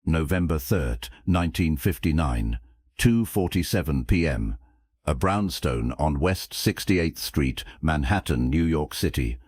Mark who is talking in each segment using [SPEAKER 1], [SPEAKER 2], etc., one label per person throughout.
[SPEAKER 1] November 3rd, 1959, 2:47 p.m. A brownstone on West 68th Street, Manhattan, New York City.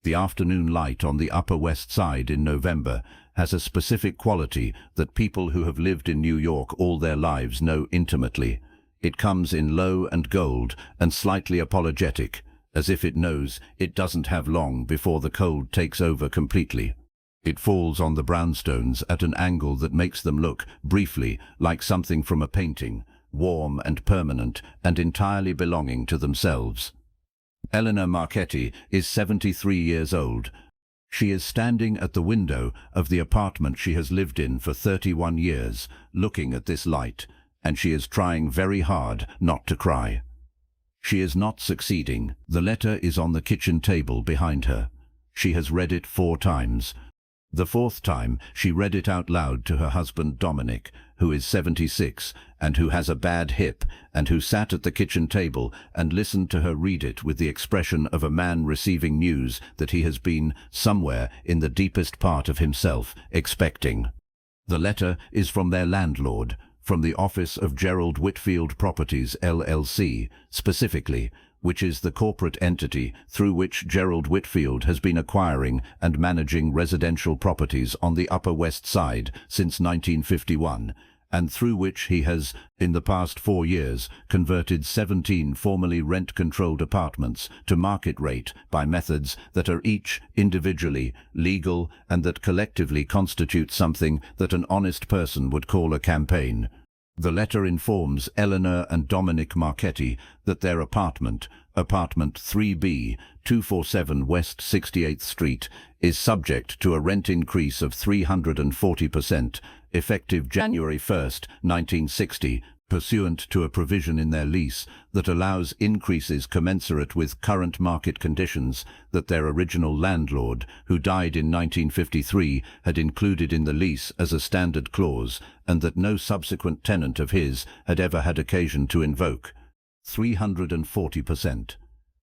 [SPEAKER 1] The afternoon light on the Upper West Side in November has a specific quality that people who have lived in New York all their lives know intimately. It comes in low and gold and slightly apologetic, as if it knows it doesn't have long before the cold takes over completely. It falls on the brownstones at an angle that makes them look, briefly, like something from a painting, warm and permanent and entirely belonging to themselves. Eleanor Marchetti is 73 years old. She is standing at the window of the apartment she has lived in for 31 years, looking at this light, and she is trying very hard not to cry. She is not succeeding. The letter is on the kitchen table behind her. She has read it 4 times. The 4th time, she read it out loud to her husband Dominic, who is 76 and who has a bad hip, and who sat at the kitchen table and listened to her read it with the expression of a man receiving news that he has been, somewhere in the deepest part of himself, expecting. The letter is from their landlord, from the office of Gerald Whitfield Properties, LLC, specifically, which is the corporate entity through which Gerald Whitfield has been acquiring and managing residential properties on the Upper West Side since 1951, and through which he has, in the past 4 years, converted 17 formerly rent-controlled apartments to market rate by methods that are each individually legal and that collectively constitute something that an honest person would call a campaign. The letter informs Eleanor and Dominic Marchetti that their apartment 3B, 247 West 68th Street, is subject to a rent increase of 340%, effective January 1, 1960, pursuant to a provision in their lease that allows increases commensurate with current market conditions that their original landlord, who died in 1953, had included in the lease as a standard clause, and that no subsequent tenant of his had ever had occasion to invoke. 340%.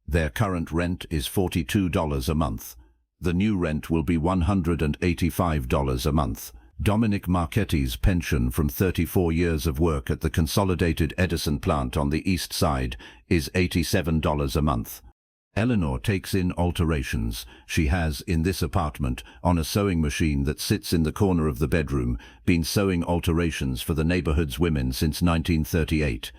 [SPEAKER 1] Their current rent is $42 a month. The new rent will be $185 a month. Dominic Marchetti's pension from 34 years of work at the Consolidated Edison plant on the East Side is $87 a month. Eleanor takes in alterations. She has, in this apartment, on a sewing machine that sits in the corner of the bedroom, been sewing alterations for the neighborhood's women since 1938.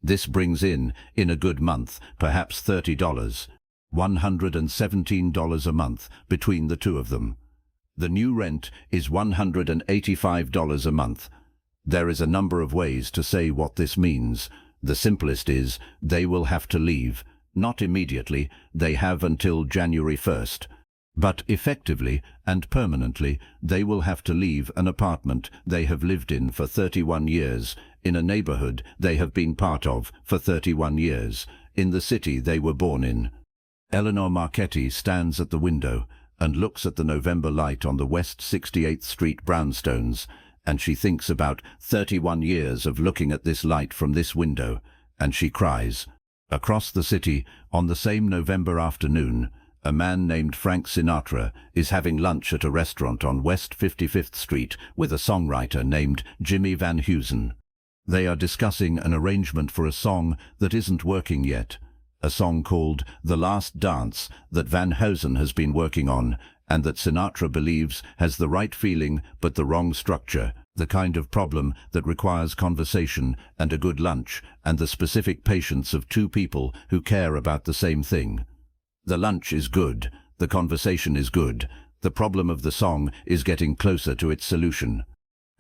[SPEAKER 1] This brings in a good month, perhaps $30, $117 a month between the two of them. The new rent is $185 a month. There is a number of ways to say what this means. The simplest is, they will have to leave. Not immediately, they have until January 1st. But effectively and permanently, they will have to leave an apartment they have lived in for 31 years, in a neighborhood they have been part of for 31 years, in the city they were born in. Eleanor Marchetti stands at the window and looks at the November light on the West 68th Street brownstones, and she thinks about 31 years of looking at this light from this window, and she cries. Across the city, on the same November afternoon, a man named Frank Sinatra is having lunch at a restaurant on West 55th Street with a songwriter named Jimmy Van Heusen. They are discussing an arrangement for a song that isn't working yet, a song called The Last Dance that Van Heusen has been working on and that Sinatra believes has the right feeling but the wrong structure, the kind of problem that requires conversation and a good lunch and the specific patience of 2 people who care about the same thing. The lunch is good, the conversation is good, the problem of the song is getting closer to its solution.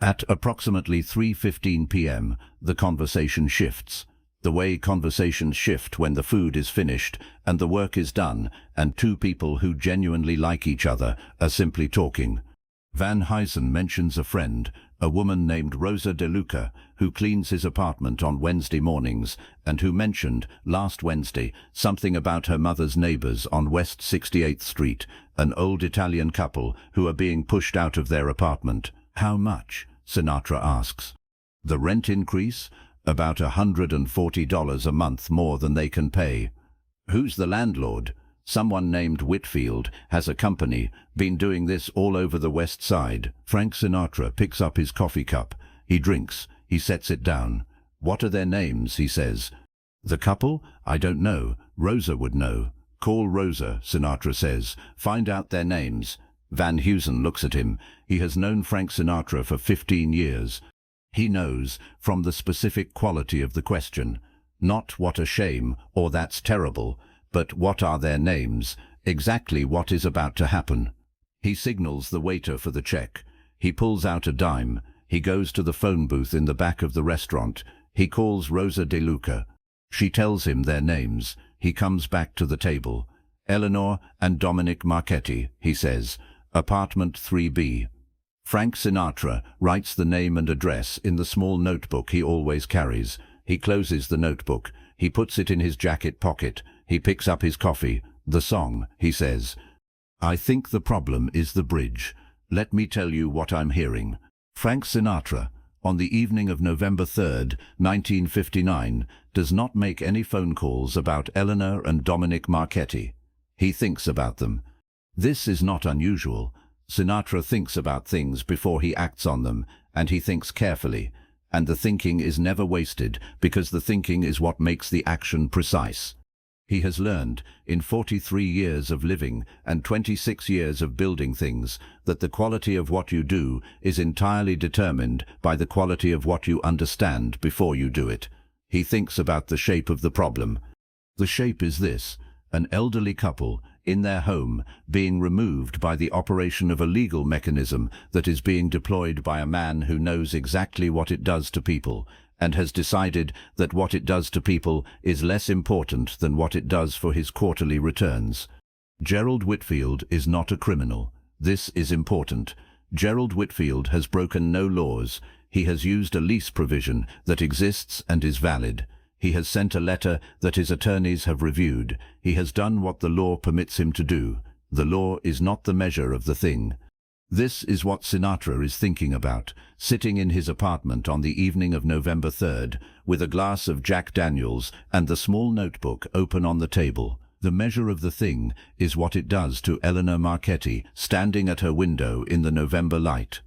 [SPEAKER 1] At approximately 3:15 p.m., the conversation shifts. The way conversations shift when the food is finished and the work is done and 2 people who genuinely like each other are simply talking. Van Heusen mentions a friend, a woman named Rosa DeLuca, who cleans his apartment on Wednesday mornings and who mentioned, last Wednesday, something about her mother's neighbors on West 68th Street, an old Italian couple who are being pushed out of their apartment. How much? Sinatra asks. The rent increase? About $140 a month more than they can pay. Who's the landlord? Someone named Whitfield has a company, been doing this all over the West Side. Frank Sinatra picks up his coffee cup. He drinks. He sets it down. What are their names, he says. The couple? I don't know. Rosa would know. Call Rosa, Sinatra says. Find out their names. Van Heusen looks at him. He has known Frank Sinatra for 15 years. He knows, from the specific quality of the question, not what a shame or that's terrible, but what are their names, exactly what is about to happen. He signals the waiter for the check. He pulls out a dime. He goes to the phone booth in the back of the restaurant. He calls Rosa De Luca. She tells him their names. He comes back to the table. Eleanor and Dominic Marchetti, he says. Apartment 3B. Frank Sinatra writes the name and address in the small notebook he always carries. He closes the notebook. He puts it in his jacket pocket. He picks up his coffee. The song, he says. I think the problem is the bridge. Let me tell you what I'm hearing. Frank Sinatra, on the evening of November 3rd, 1959, does not make any phone calls about Eleanor and Dominic Marchetti. He thinks about them. This is not unusual. Sinatra thinks about things before he acts on them, and he thinks carefully. And the thinking is never wasted, because the thinking is what makes the action precise. He has learned, in 43 years of living and 26 years of building things, that the quality of what you do is entirely determined by the quality of what you understand before you do it. He thinks about the shape of the problem. The shape is this: an elderly couple, in their home, being removed by the operation of a legal mechanism that is being deployed by a man who knows exactly what it does to people, and has decided that what it does to people is less important than what it does for his quarterly returns. Gerald Whitfield is not a criminal. This is important. Gerald Whitfield has broken no laws. He has used a lease provision that exists and is valid. He has sent a letter that his attorneys have reviewed. He has done what the law permits him to do. The law is not the measure of the thing. This is what Sinatra is thinking about, sitting in his apartment on the evening of November 3rd, with a glass of Jack Daniels and the small notebook open on the table. The measure of the thing is what it does to Eleanor Marchetti, standing at her window in the November light.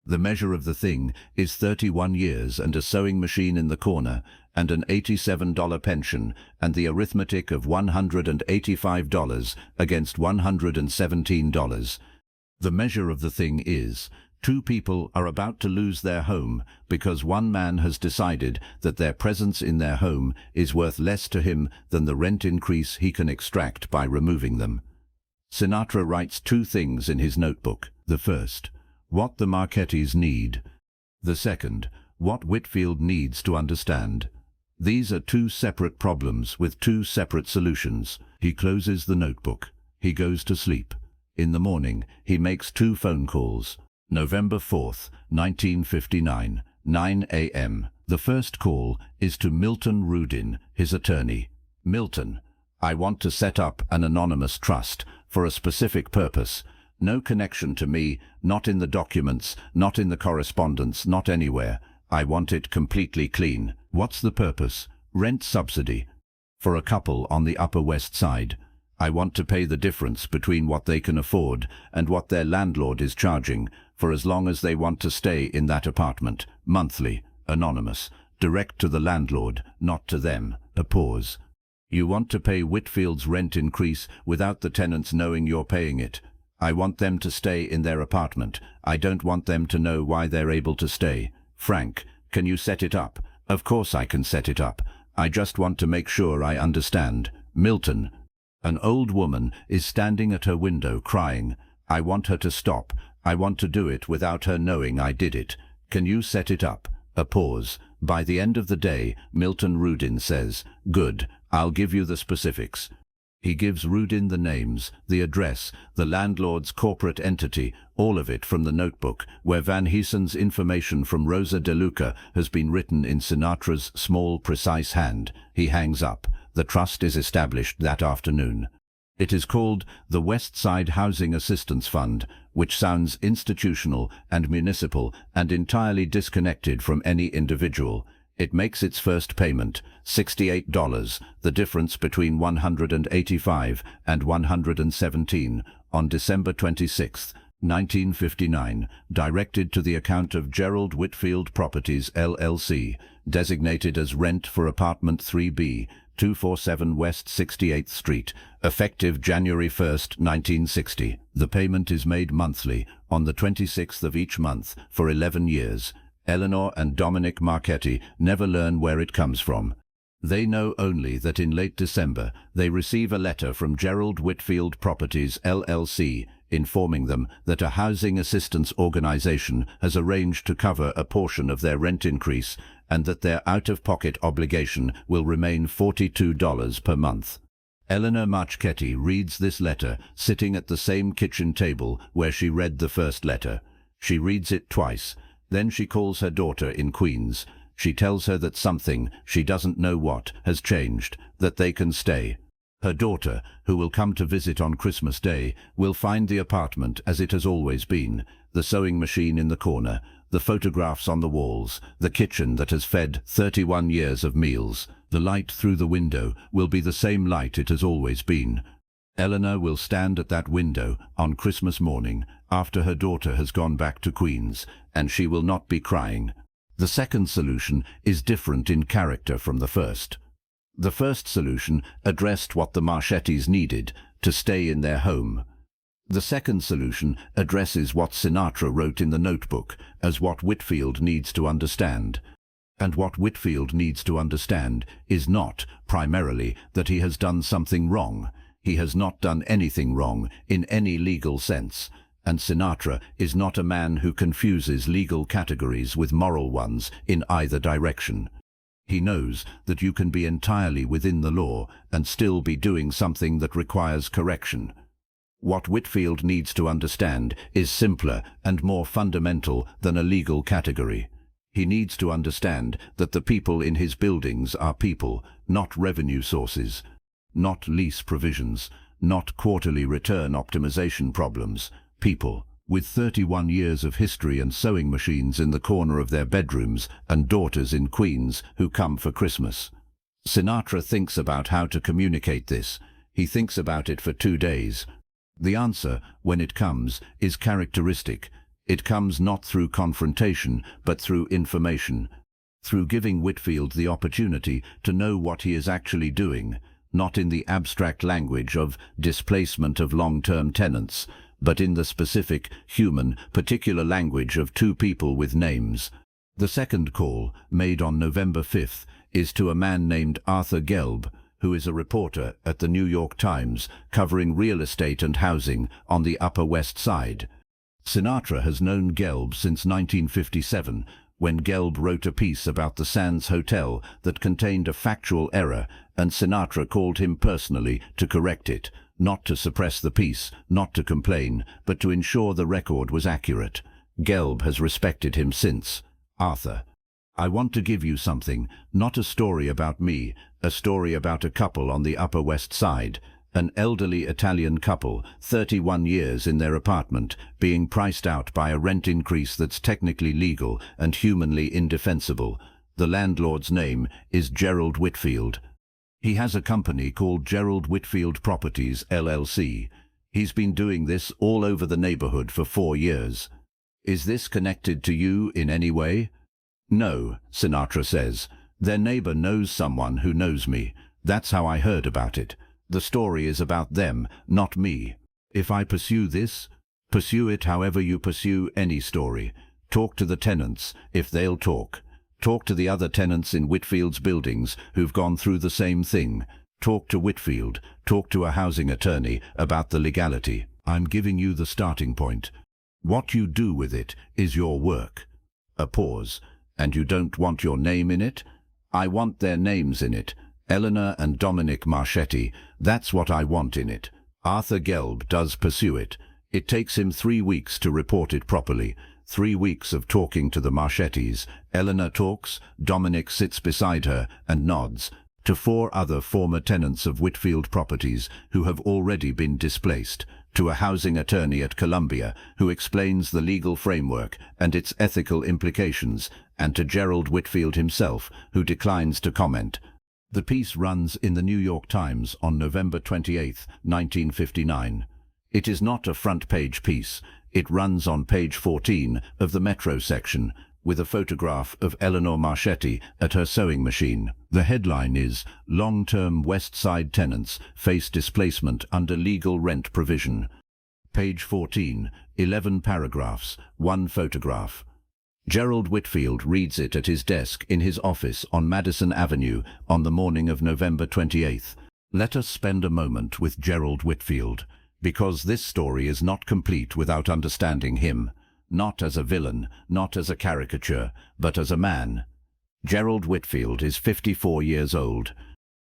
[SPEAKER 1] The measure of the thing is 31 years and a sewing machine in the corner, and an $87 pension, and the arithmetic of $185 against $117. The measure of the thing is, two people are about to lose their home because one man has decided that their presence in their home is worth less to him than the rent increase he can extract by removing them. Sinatra writes two things in his notebook. The first, what the Marchettis need. The second, what Whitfield needs to understand. These are two separate problems with two separate solutions. He closes the notebook. He goes to sleep. In the morning, he makes two phone calls. November 4th, 1959, 9 a.m. The first call is to Milton Rudin, his attorney. Milton, I want to set up an anonymous trust for a specific purpose. No connection to me, not in the documents, not in the correspondence, not anywhere. I want it completely clean. What's the purpose? Rent subsidy. For a couple on the Upper West Side. I want to pay the difference between what they can afford and what their landlord is charging, for as long as they want to stay in that apartment. Monthly, anonymous, direct to the landlord, not to them. A pause. You want to pay Whitfield's rent increase without the tenants knowing you're paying it. I want them to stay in their apartment. I don't want them to know why they're able to stay. Frank, can you set it up? Of course I can set it up. I just want to make sure I understand. Milton. An old woman is standing at her window crying. I want her to stop. I want to do it without her knowing I did it. Can you set it up? A pause. By the end of the day, Milton Rudin says, good, I'll give you the specifics. He gives Rudin the names, the address, the landlord's corporate entity, all of it from the notebook, where Van Heusen's information from Rosa De Luca has been written in Sinatra's small, precise hand. He hangs up. The trust is established that afternoon. It is called the West Side Housing Assistance Fund, which sounds institutional and municipal and entirely disconnected from any individual. It makes its first payment, $68, the difference between $185 and $117, on December 26, 1959, directed to the account of Gerald Whitfield Properties, LLC, designated as rent for apartment 3B, 247 West 68th Street, effective January 1, 1960. The payment is made monthly, on the 26th of each month, for 11 years. Eleanor and Dominic Marchetti never learn where it comes from. They know only that in late December they receive a letter from Gerald Whitfield Properties, LLC, informing them that a housing assistance organization has arranged to cover a portion of their rent increase and that their out-of-pocket obligation will remain $42 per month. Eleanor Marchetti reads this letter sitting at the same kitchen table where she read the first letter. She reads it twice. Then she calls her daughter in Queens. She tells her that something, she doesn't know what, has changed, that they can stay. Her daughter, who will come to visit on Christmas Day, will find the apartment as it has always been, the sewing machine in the corner, the photographs on the walls, the kitchen that has fed 31 years of meals. The light through the window will be the same light it has always been. Eleanor will stand at that window on Christmas morning after her daughter has gone back to Queens, and she will not be crying. The second solution is different in character from the first. The first solution addressed what the Marchettis needed, to stay in their home. The second solution addresses what Sinatra wrote in the notebook as what Whitfield needs to understand. And what Whitfield needs to understand is not, primarily, that he has done something wrong. He has not done anything wrong in any legal sense, and Sinatra is not a man who confuses legal categories with moral ones in either direction. He knows that you can be entirely within the law and still be doing something that requires correction. What Whitfield needs to understand is simpler and more fundamental than a legal category. He needs to understand that the people in his buildings are people, not revenue sources, not lease provisions, not quarterly return optimization problems. People with 31 years of history and sewing machines in the corner of their bedrooms and daughters in Queens who come for Christmas. Sinatra thinks about how to communicate this. He thinks about it for 2 days. The answer, when it comes, is characteristic. It comes not through confrontation, but through information, through giving Whitfield the opportunity to know what he is actually doing, not in the abstract language of displacement of long-term tenants, but in the specific, human, particular language of two people with names. The second call, made on November 5th, is to a man named Arthur Gelb, who is a reporter at the New York Times covering real estate and housing on the Upper West Side. Sinatra has known Gelb since 1957, when Gelb wrote a piece about the Sands Hotel that contained a factual error, and Sinatra called him personally to correct it, not to suppress the piece, not to complain, but to ensure the record was accurate. Gelb has respected him since. Arthur: I want to give you something, not a story about me, a story about a couple on the Upper West Side, an elderly Italian couple, 31 years in their apartment, being priced out by a rent increase that's technically legal and humanly indefensible. The landlord's name is Gerald Whitfield. He has a company called Gerald Whitfield Properties, LLC. He's been doing this all over the neighborhood for 4 years. Is this connected to you in any way? No, Sinatra says. Their neighbor knows someone who knows me. That's how I heard about it. The story is about them, not me. If I pursue this, pursue it however you pursue any story. Talk to the tenants, if they'll talk. Talk to the other tenants in Whitfield's buildings who've gone through the same thing. Talk to Whitfield. Talk to a housing attorney about the legality. I'm giving you the starting point. What you do with it is your work. A pause. And you don't want your name in it? I want their names in it. Eleanor and Dominic Marchetti. That's what I want in it. Arthur Gelb does pursue it. It takes him 3 weeks to report it properly. 3 weeks of talking to the Marchettis. Eleanor talks, Dominic sits beside her and nods. To 4 other former tenants of Whitfield Properties who have already been displaced. to a housing attorney at Columbia who explains the legal framework and its ethical implications, and to Gerald Whitfield himself, who declines to comment. The piece runs in the New York Times on November 28, 1959. It is not a front-page piece. It runs on page 14 of the Metro section, with a photograph of Eleanor Marchetti at her sewing machine. The headline is, "Long-term West Side tenants face displacement under legal rent provision." Page 14, 11 paragraphs, 1 photograph. Gerald Whitfield reads it at his desk in his office on Madison Avenue on the morning of November 28th. Let us spend a moment with Gerald Whitfield, because this story is not complete without understanding him. Not as a villain, not as a caricature, but as a man. Gerald Whitfield is 54 years old.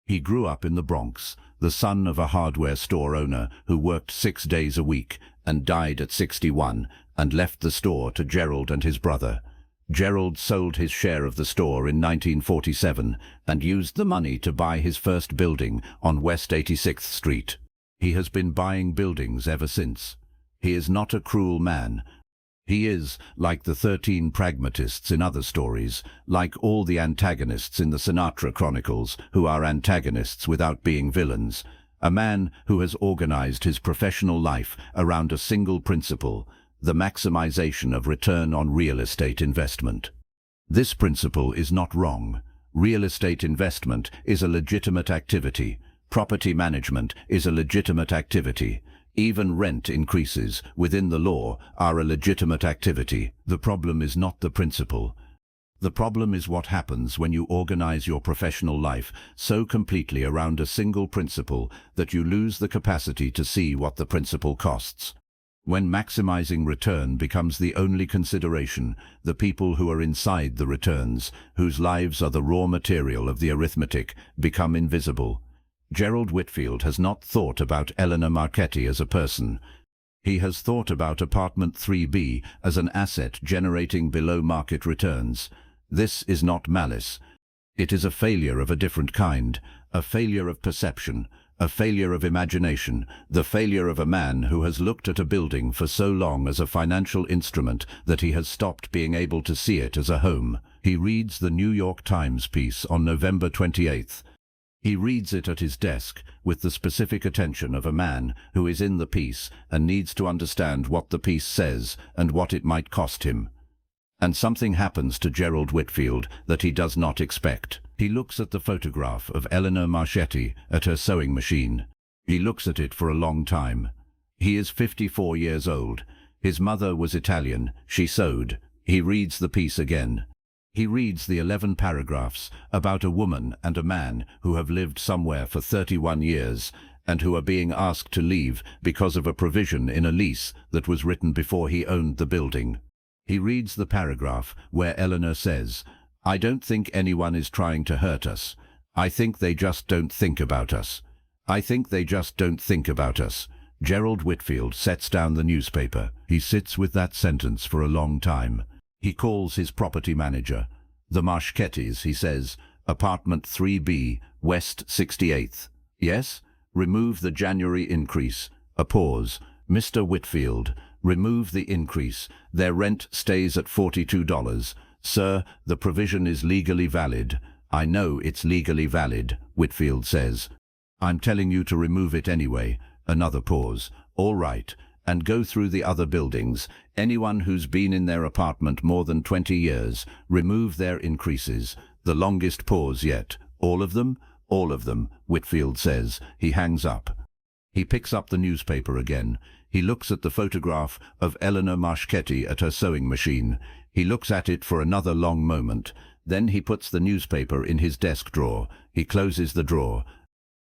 [SPEAKER 1] He grew up in the Bronx, the son of a hardware store owner who worked 6 days a week and died at 61 and left the store to Gerald and his brother. Gerald sold his share of the store in 1947 and used the money to buy his first building on West 86th Street. He has been buying buildings ever since. He is not a cruel man. He is, like the 13 pragmatists in other stories, like all the antagonists in the Sinatra Chronicles, who are antagonists without being villains, a man who has organized his professional life around a single principle, the maximization of return on real estate investment. This principle is not wrong. Real estate investment is a legitimate activity. Property management is a legitimate activity. Even rent increases within the law are a legitimate activity. The problem is not the principle. The problem is what happens when you organize your professional life so completely around a single principle that you lose the capacity to see what the principle costs. When maximizing return becomes the only consideration, the people who are inside the returns, whose lives are the raw material of the arithmetic, become invisible. Gerald Whitfield has not thought about Eleanor Marchetti as a person. He has thought about apartment 3B as an asset generating below-market returns. This is not malice. It is a failure of a different kind, a failure of perception, a failure of imagination, the failure of a man who has looked at a building for so long as a financial instrument that he has stopped being able to see it as a home. He reads the New York Times piece on November 28th. He reads it at his desk with the specific attention of a man who is in the piece and needs to understand what the piece says and what it might cost him. And something happens to Gerald Whitfield that he does not expect. He looks at the photograph of Eleanor Marchetti at her sewing machine. He looks at it for a long time. He is 54 years old. His mother was Italian. She sewed. He reads the piece again. He reads the 11 paragraphs about a woman and a man who have lived somewhere for 31 years and who are being asked to leave because of a provision in a lease that was written before he owned the building. He reads the paragraph where Eleanor says, "I don't think anyone is trying to hurt us. I think they just don't think about us. I think they just don't think about us." Gerald Whitfield sets down the newspaper. He sits with that sentence for a long time. He calls his property manager. "The Marchettis," he says, "apartment 3B, West 68th. Yes? Remove the January increase." A pause. "Mr. Whitfield, remove the increase. Their rent stays at $42. Sir, the provision is legally valid." "I know it's legally valid," Whitfield says. "I'm telling you to remove it anyway." Another pause. "All right. And go through the other buildings. Anyone who's been in their apartment more than 20 years, remove their increases." The longest pause yet. "All of them?" "All of them," Whitfield says. He hangs up. He picks up the newspaper again. He looks at the photograph of Eleanor Marchetti at her sewing machine. He looks at it for another long moment. Then he puts the newspaper in his desk drawer. He closes the drawer.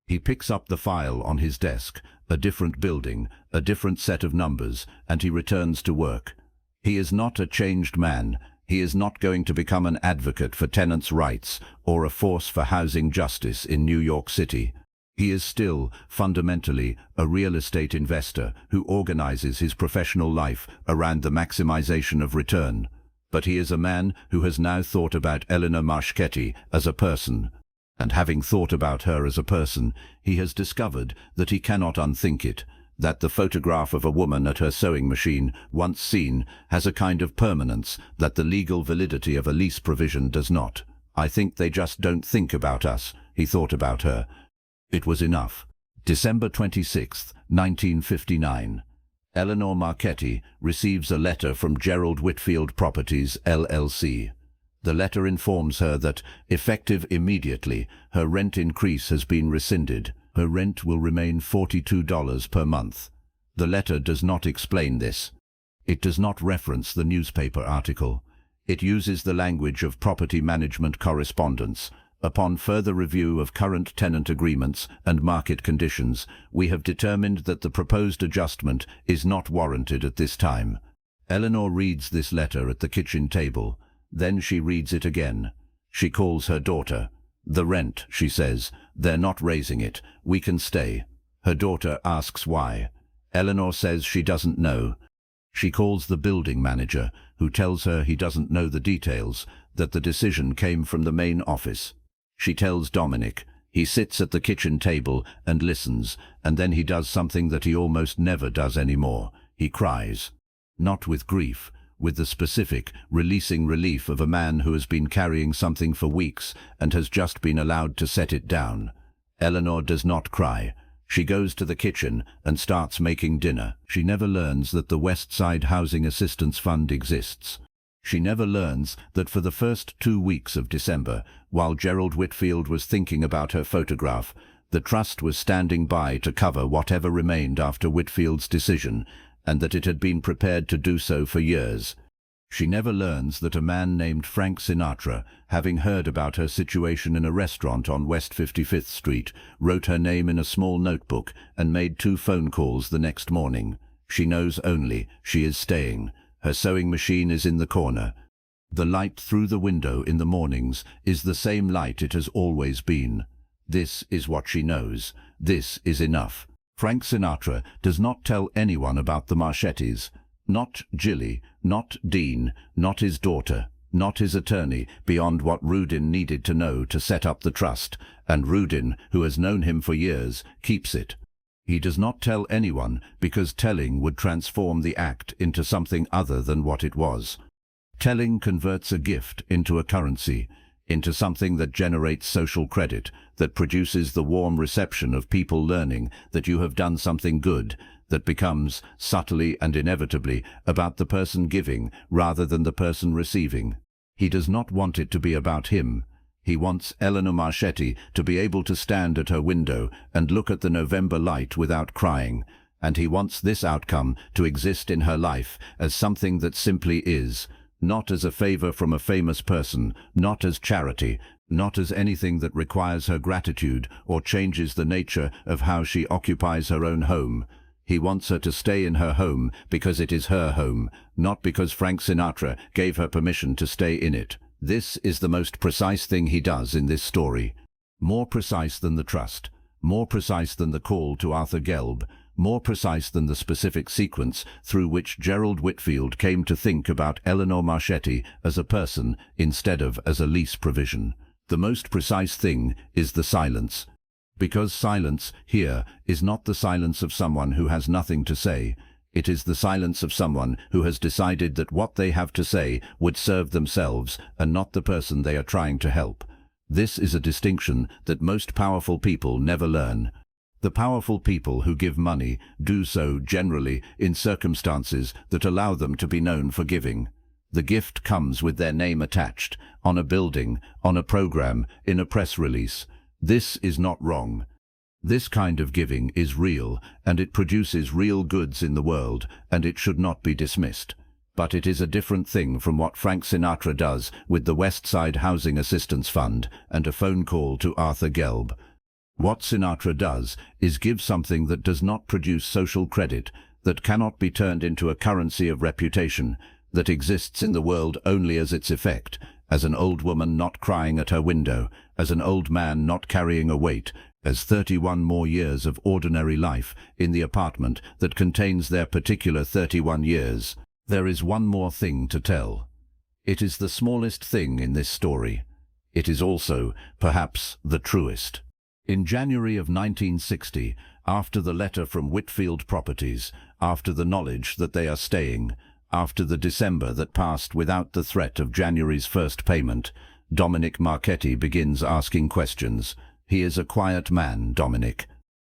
[SPEAKER 1] He picks up the file on his desk, a different building, a different set of numbers, and he returns to work. He is not a changed man. He is not going to become an advocate for tenants' rights or a force for housing justice in New York City. He is still, fundamentally, a real estate investor who organizes his professional life around the maximization of return. But he is a man who has now thought about Eleanor Marchetti as a person. And having thought about her as a person, he has discovered that he cannot unthink it. that the photograph of a woman at her sewing machine, once seen, has a kind of permanence that the legal validity of a lease provision does not. I think they just don't think about us. He thought about her. It was enough. December 26, 1959. Eleanor Marchetti receives a letter from Gerald Whitfield Properties, LLC. The letter informs her that, effective immediately, her rent increase has been rescinded. Her rent will remain $42 per month. The letter does not explain this. It does not reference the newspaper article. It uses the language of property management correspondence. Upon further review of current tenant agreements and market conditions, we have determined that the proposed adjustment is not warranted at this time. Eleanor reads this letter at the kitchen table. Then she reads it again. She calls her daughter. "The rent," she says. "They're not raising it. We can stay." Her daughter asks why. Eleanor says she doesn't know. She calls the building manager, who tells her he doesn't know the details, that the decision came from the main office. She tells Dominic. He sits at the kitchen table and listens, and then he does something that he almost never does anymore. He cries. Not with grief, with the specific, releasing relief of a man who has been carrying something for weeks and has just been allowed to set it down. Eleanor does not cry. She goes to the kitchen and starts making dinner. She never learns that the West Side Housing Assistance Fund exists. She never learns that for the first 2 weeks of December, while Gerald Whitfield was thinking about her photograph, the trust was standing by to cover whatever remained after Whitfield's decision, and that it had been prepared to do so for years. She never learns that a man named Frank Sinatra, having heard about her situation in a restaurant on West 55th Street, wrote her name in a small notebook and made 2 phone calls the next morning. She knows only she is staying. Her sewing machine is in the corner. The light through the window in the mornings is the same light it has always been. This is what she knows. This is enough. Frank Sinatra does not tell anyone about the Marchettis. Not Jilly, not Dean, not his daughter, not his attorney, beyond what Rudin needed to know to set up the trust, and Rudin, who has known him for years, keeps it. He does not tell anyone because telling would transform the act into something other than what it was. Telling converts a gift into a currency, into something that generates social credit, that produces the warm reception of people learning that you have done something good, that becomes, subtly and inevitably, about the person giving rather than the person receiving. He does not want it to be about him. He wants Eleanor Marchetti to be able to stand at her window and look at the November light without crying, and he wants this outcome to exist in her life as something that simply is, not as a favor from a famous person, not as charity, not as anything that requires her gratitude or changes the nature of how she occupies her own home. He wants her to stay in her home because it is her home, not because Frank Sinatra gave her permission to stay in it. This is the most precise thing he does in this story. More precise than the trust, more precise than the call to Arthur Gelb, more precise than the specific sequence through which Gerald Whitfield came to think about Eleanor Marchetti as a person instead of as a lease provision. The most precise thing is the silence. Because silence here is not the silence of someone who has nothing to say. It is the silence of someone who has decided that what they have to say would serve themselves and not the person they are trying to help. This is a distinction that most powerful people never learn. The powerful people who give money do so generally in circumstances that allow them to be known for giving. The gift comes with their name attached, on a building, on a program, in a press release. This is not wrong. This kind of giving is real, and it produces real goods in the world, and it should not be dismissed. But it is a different thing from what Frank Sinatra does with the West Side Housing Assistance Fund and a phone call to Arthur Gelb. What Sinatra does is give something that does not produce social credit, that cannot be turned into a currency of reputation, that exists in the world only as its effect, as an old woman not crying at her window, as an old man not carrying a weight, as 31 more years of ordinary life in the apartment that contains their particular 31 years. There is one more thing to tell. It is the smallest thing in this story. It is also, perhaps, the truest. In January of 1960, after the letter from Whitfield Properties, after the knowledge that they are staying, after the December that passed without the threat of January's first payment, Dominic Marchetti begins asking questions. He is a quiet man, Dominic.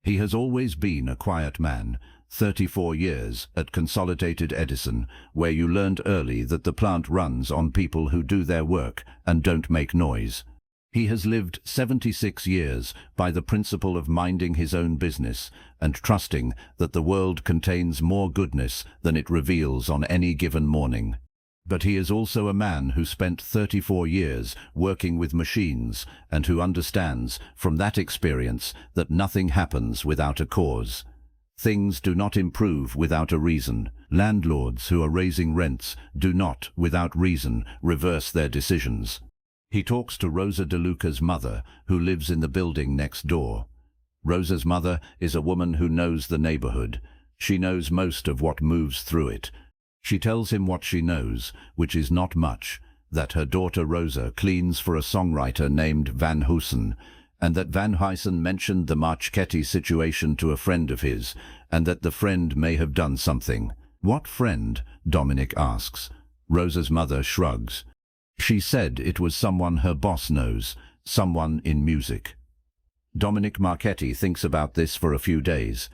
[SPEAKER 1] He has always been a quiet man. 34 years at Consolidated Edison, where you learned early that the plant runs on people who do their work and don't make noise. He has lived 76 years by the principle of minding his own business and trusting that the world contains more goodness than it reveals on any given morning. But he is also a man who spent 34 years working with machines and who understands from that experience that nothing happens without a cause. Things do not improve without a reason. Landlords who are raising rents do not, without reason, reverse their decisions. He talks to Rosa DeLuca's mother, who lives in the building next door. Rosa's mother is a woman who knows the neighborhood. She knows most of what moves through it. She tells him what she knows, which is not much, that her daughter Rosa cleans for a songwriter named Van Heusen, and that Van Heusen mentioned the Marchetti situation to a friend of his, and that the friend may have done something. What friend? Dominic asks. Rosa's mother shrugs. She said it was someone her boss knows, someone in music. Dominic Marchetti thinks about this for a few days.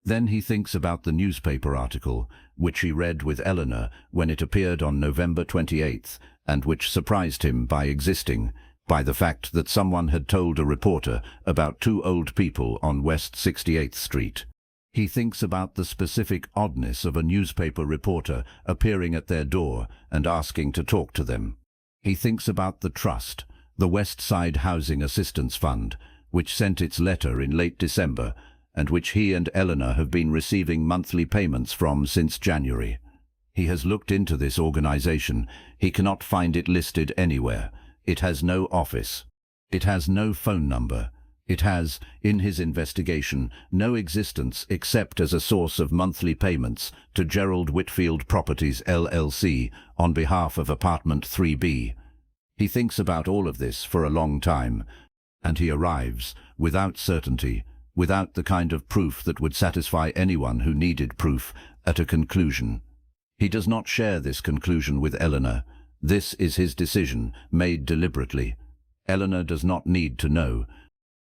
[SPEAKER 1] Then he thinks about the newspaper article, which he read with Eleanor when it appeared on November 28th, and which surprised him by the fact that someone had told a reporter about two old people on West 68th Street. He thinks about the specific oddness of a newspaper reporter appearing at their door and asking to talk to them. He thinks about the trust, the West Side Housing Assistance Fund, which sent its letter in late December, and which he and Eleanor have been receiving monthly payments from since January. He has looked into this organization. He cannot find it listed anywhere. It has no office. It has no phone number. It has, in his investigation, no existence except as a source of monthly payments to Gerald Whitfield Properties LLC on behalf of Apartment 3B. He thinks about all of this for a long time, and he arrives, without certainty, without the kind of proof that would satisfy anyone who needed proof, at a conclusion. He does not share this conclusion with Eleanor. This is his decision, made deliberately. Eleanor does not need to know.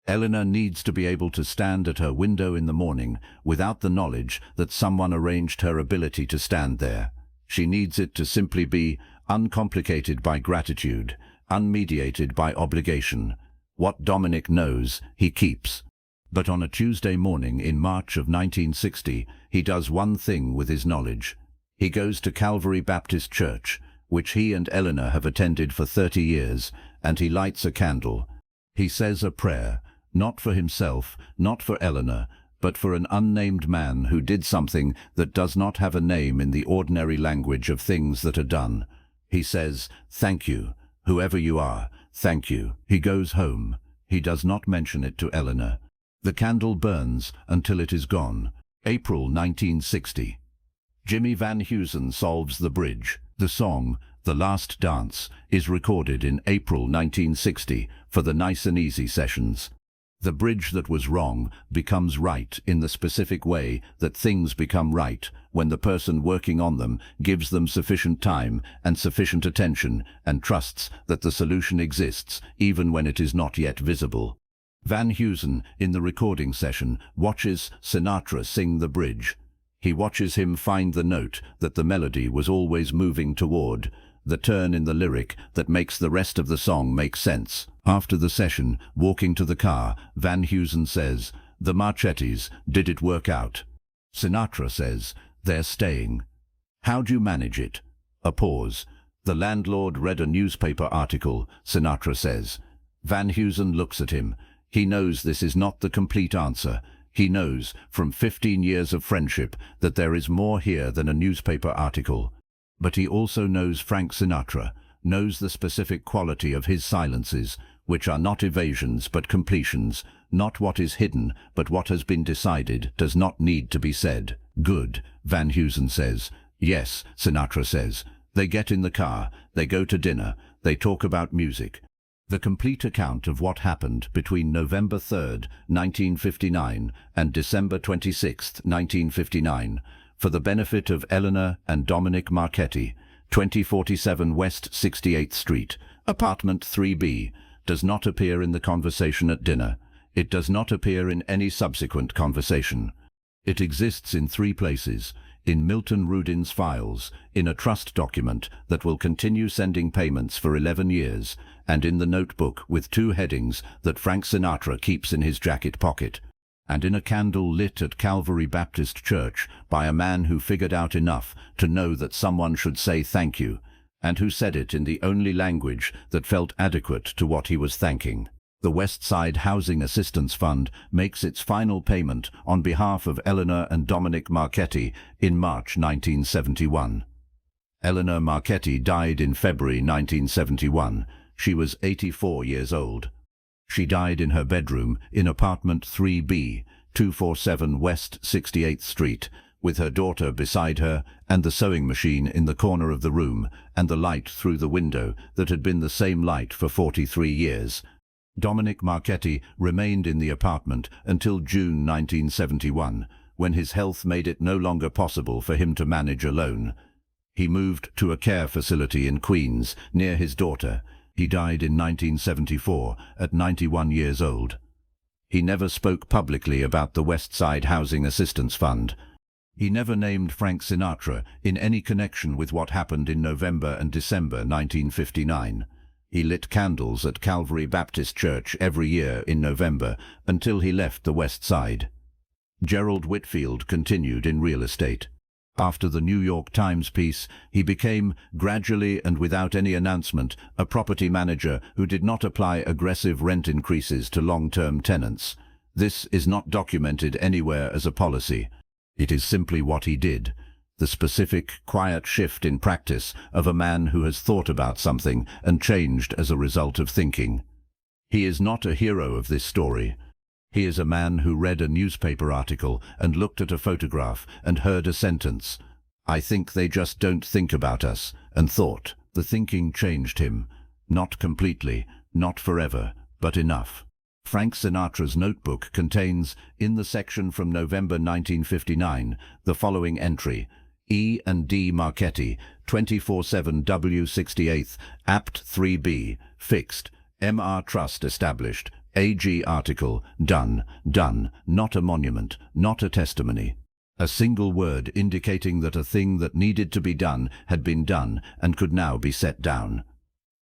[SPEAKER 1] Eleanor needs to be able to stand at her window in the morning without the knowledge that someone arranged her ability to stand there. She needs it to simply be uncomplicated by gratitude, unmediated by obligation. What Dominic knows, he keeps. But on a Tuesday morning in March of 1960, he does one thing with his knowledge. He goes to Calvary Baptist Church, which he and Eleanor have attended for 30 years, and he lights a candle. He says a prayer, not for himself, not for Eleanor, but for an unnamed man who did something that does not have a name in the ordinary language of things that are done. He says, "Thank you, whoever you are, thank you." He goes home. He does not mention it to Eleanor. The candle burns until it is gone. April 1960. Jimmy Van Heusen solves the bridge. The song, The Last Dance, is recorded in April 1960 for the Nice and Easy sessions. The bridge that was wrong becomes right in the specific way that things become right when the person working on them gives them sufficient time and sufficient attention and trusts that the solution exists even when it is not yet visible. Van Heusen, in the recording session, watches Sinatra sing the bridge. He watches him find the note that the melody was always moving toward, the turn in the lyric that makes the rest of the song make sense. After the session, walking to the car, Van Heusen says, "The Marchettis, did it work out?" Sinatra says, "They're staying." "How'd you manage it?" A pause. "The landlord read a newspaper article," Sinatra says. Van Heusen looks at him. He knows this is not the complete answer. He knows, from 15 years of friendship, that there is more here than a newspaper article. But he also knows Frank Sinatra, knows the specific quality of his silences, which are not evasions but completions, not what is hidden but what has been decided does not need to be said. "Good," Van Heusen says. "Yes," Sinatra says. They get in the car, they go to dinner, they talk about music. The complete account of what happened between November 3rd, 1959 and December 26th, 1959, for the benefit of Eleanor and Dominic Marchetti, 2047 West 68th Street, Apartment 3B, does not appear in the conversation at dinner. It does not appear in any subsequent conversation. It exists in 3 places: in Milton Rudin's files, in a trust document that will continue sending payments for 11 years, and in the notebook with 2 headings that Frank Sinatra keeps in his jacket pocket, and in a candle lit at Calvary Baptist Church by a man who figured out enough to know that someone should say thank you, and who said it in the only language that felt adequate to what he was thanking. The West Side Housing Assistance Fund makes its final payment on behalf of Eleanor and Dominic Marchetti in March 1971. Eleanor Marchetti died in February 1971. She was 84 years old. She died in her bedroom in apartment 3B, 247 West 68th Street, with her daughter beside her and the sewing machine in the corner of the room and the light through the window that had been the same light for 43 years. Dominic Marchetti remained in the apartment until June 1971, when his health made it no longer possible for him to manage alone. He moved to a care facility in Queens, near his daughter. He died in 1974 at 91 years old. He never spoke publicly about the West Side Housing Assistance Fund. He never named Frank Sinatra in any connection with what happened in November and December 1959. He lit candles at Calvary Baptist Church every year in November until he left the West Side. Gerald Whitfield continued in real estate. After the New York Times piece, he became, gradually and without any announcement, a property manager who did not apply aggressive rent increases to long-term tenants. This is not documented anywhere as a policy. It is simply what he did. The specific, quiet shift in practice of a man who has thought about something and changed as a result of thinking. He is not a hero of this story. He is a man who read a newspaper article and looked at a photograph and heard a sentence, "I think they just don't think about us," and thought. The thinking changed him. Not completely, not forever, but enough. Frank Sinatra's notebook contains, in the section from November 1959, the following entry: E and D Marchetti, 247 W 68th, Apt 3B, fixed, MR Trust established, AG article, done, not a monument, not a testimony. A single word indicating that a thing that needed to be done had been done and could now be set down.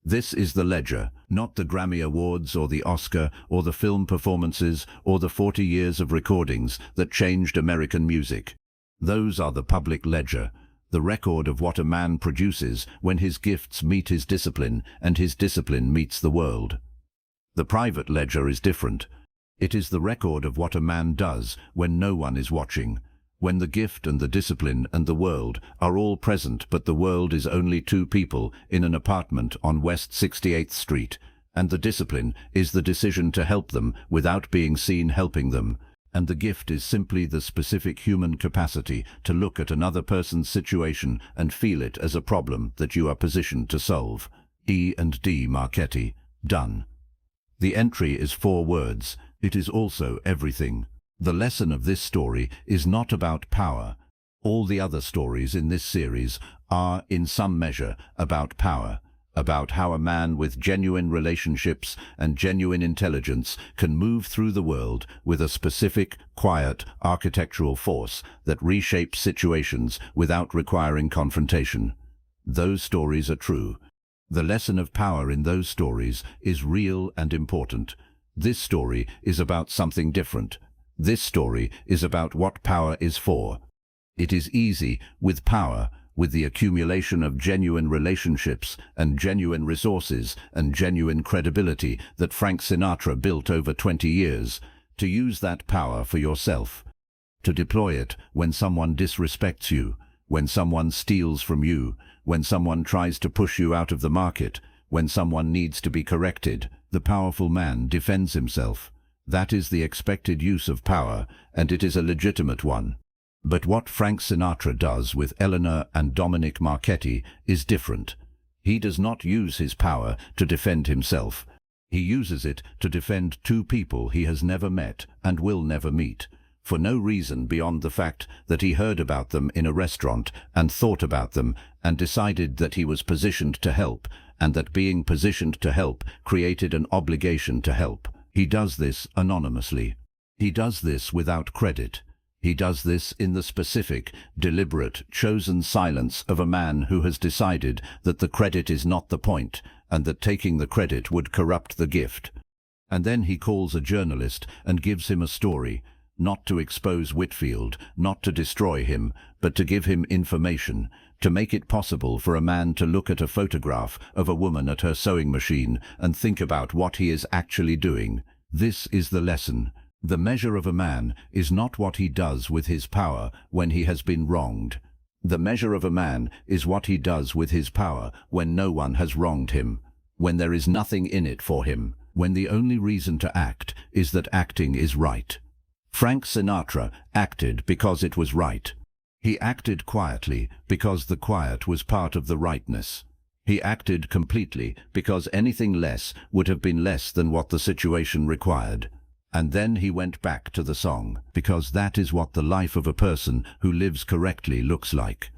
[SPEAKER 1] This is the ledger, not the Grammy Awards or the Oscar or the film performances or the 40 years of recordings that changed American music. Those are the public ledger, the record of what a man produces when his gifts meet his discipline and his discipline meets the world. The private ledger is different. It is the record of what a man does when no one is watching, when the gift and the discipline and the world are all present but the world is only 2 people in an apartment on West 68th Street, and the discipline is the decision to help them without being seen helping them, and the gift is simply the specific human capacity to look at another person's situation and feel it as a problem that you are positioned to solve. E and D Marchetti, done. The entry is 4 words. It is also everything. The lesson of this story is not about power. All the other stories in this series are, in some measure, about power, about how a man with genuine relationships and genuine intelligence can move through the world with a specific, quiet, architectural force that reshapes situations without requiring confrontation. Those stories are true. The lesson of power in those stories is real and important. This story is about something different. This story is about what power is for. It is easy, with power, with the accumulation of genuine relationships and genuine resources and genuine credibility that Frank Sinatra built over 20 years, to use that power for yourself. To deploy it when someone disrespects you, when someone steals from you, when someone tries to push you out of the market, when someone needs to be corrected. The powerful man defends himself. That is the expected use of power, and it is a legitimate one. But what Frank Sinatra does with Eleanor and Dominic Marchetti is different. He does not use his power to defend himself. He uses it to defend two people he has never met and will never meet, for no reason beyond the fact that he heard about them in a restaurant and thought about them and decided that he was positioned to help, and that being positioned to help created an obligation to help. He does this anonymously. He does this without credit. He does this in the specific, deliberate, chosen silence of a man who has decided that the credit is not the point, and that taking the credit would corrupt the gift. And then he calls a journalist and gives him a story, not to expose Whitfield, not to destroy him, but to give him information, to make it possible for a man to look at a photograph of a woman at her sewing machine and think about what he is actually doing. This is the lesson. The measure of a man is not what he does with his power when he has been wronged. The measure of a man is what he does with his power when no one has wronged him, when there is nothing in it for him, when the only reason to act is that acting is right. Frank Sinatra acted because it was right. He acted quietly because the quiet was part of the rightness. He acted completely because anything less would have been less than what the situation required. And then he went back to the song, because that is what the life of a person who lives correctly looks like.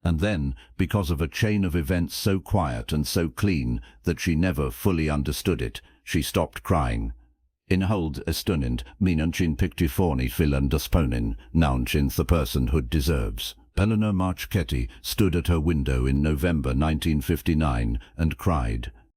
[SPEAKER 1] And then, because of a chain of events so quiet and so clean that she never fully understood it, she stopped crying. Inhold estunend, minunchin pictifoni filan dosponin, nounchin the personhood deserves. Eleanor Marchetti stood at her window in November 1959 and cried.